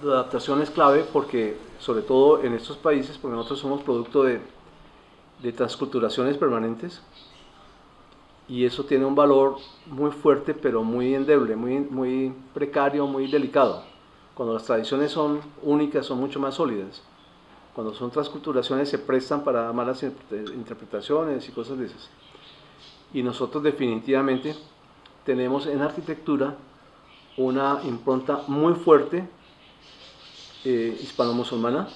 La adaptación es clave porque, sobre todo en estos países, porque nosotros somos producto de transculturaciones permanentes y eso tiene un valor muy fuerte, pero muy endeble, muy precario, muy delicado. Cuando las tradiciones son únicas, son mucho más sólidas. Cuando son transculturaciones se prestan para malas interpretaciones y cosas de esas. Y nosotros definitivamente tenemos en arquitectura una impronta muy fuerte hispano-musulmana.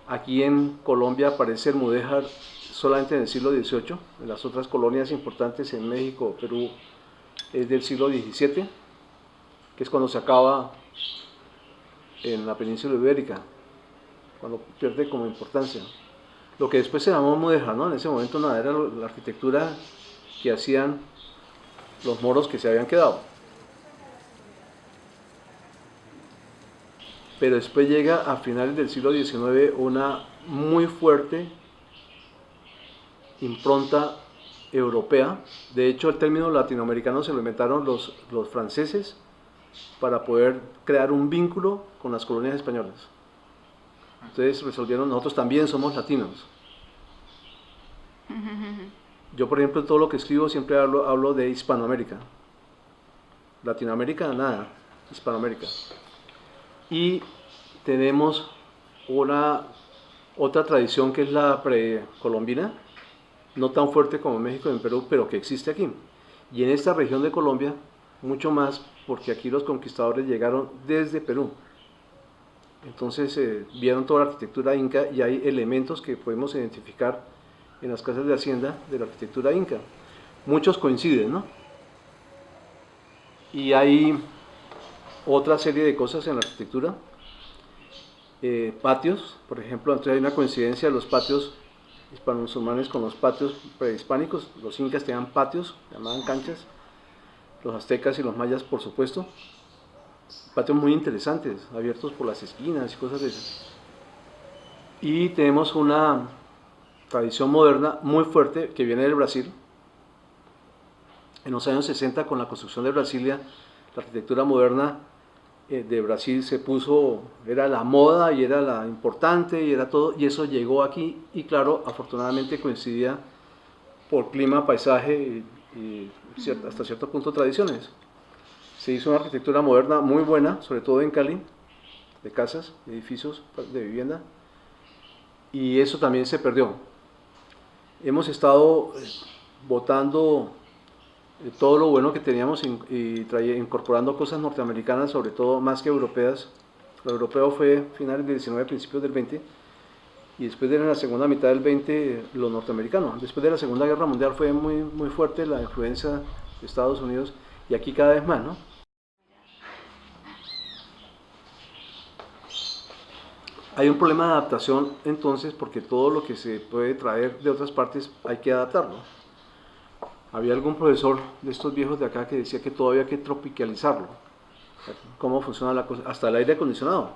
Aquí en Colombia aparece el mudéjar solamente en el siglo XVIII. En las otras colonias importantes en México, Perú, es del siglo XVII, que es cuando se acaba en la península ibérica, cuando pierde como importancia. Lo que después se llamó mudéjar, ¿no? En ese momento nada, era la arquitectura que hacían los moros que se habían quedado. Pero después llega a finales del siglo XIX una muy fuerte impronta europea. De hecho, el término latinoamericano se lo inventaron los franceses para poder crear un vínculo con las colonias españolas. Entonces resolvieron, nosotros también somos latinos. Yo, por ejemplo, en todo lo que escribo siempre hablo de Hispanoamérica. Latinoamérica, nada, Hispanoamérica. Y tenemos otra tradición que es la precolombina, no tan fuerte como en México y en Perú, pero que existe aquí. Y en esta región de Colombia, mucho más, porque aquí los conquistadores llegaron desde Perú. Entonces vieron toda la arquitectura inca y hay elementos que podemos identificar en las casas de hacienda de la arquitectura inca. Muchos coinciden, ¿no? Y hay otra serie de cosas en la arquitectura. Patios, por ejemplo, entonces hay una coincidencia de los patios hispano-musulmanes con los patios prehispánicos. Los incas tenían patios, llamaban canchas, los aztecas y los mayas, por supuesto. Patios muy interesantes, abiertos por las esquinas y cosas de esas. Y tenemos una tradición moderna muy fuerte que viene del Brasil. En los años 60, con la construcción de Brasilia, la arquitectura moderna de Brasil se puso, era la moda y era la importante y era todo, y eso llegó aquí y claro, afortunadamente coincidía por clima, paisaje y hasta cierto punto tradiciones. Se hizo una arquitectura moderna muy buena, sobre todo en Cali, de casas, de edificios, de vivienda, y eso también se perdió. Hemos estado botando todo lo bueno que teníamos y incorporando cosas norteamericanas, sobre todo más que europeas. Lo europeo fue finales del 19, principios del 20, y después de la segunda mitad del 20, lo norteamericano. Después de la Segunda Guerra Mundial fue muy fuerte la influencia de Estados Unidos, y aquí cada vez más, ¿no? Hay un problema de adaptación entonces, porque todo lo que se puede traer de otras partes hay que adaptarlo. Había algún profesor de estos viejos de acá que decía que todavía hay que tropicalizarlo. ¿Cómo funciona la cosa? Hasta el aire acondicionado.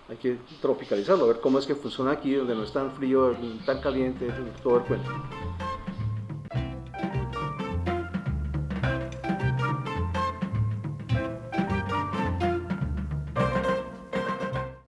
Hay que tropicalizarlo, a ver cómo es que funciona aquí, donde no es tan frío, tan caliente, todo el cuento.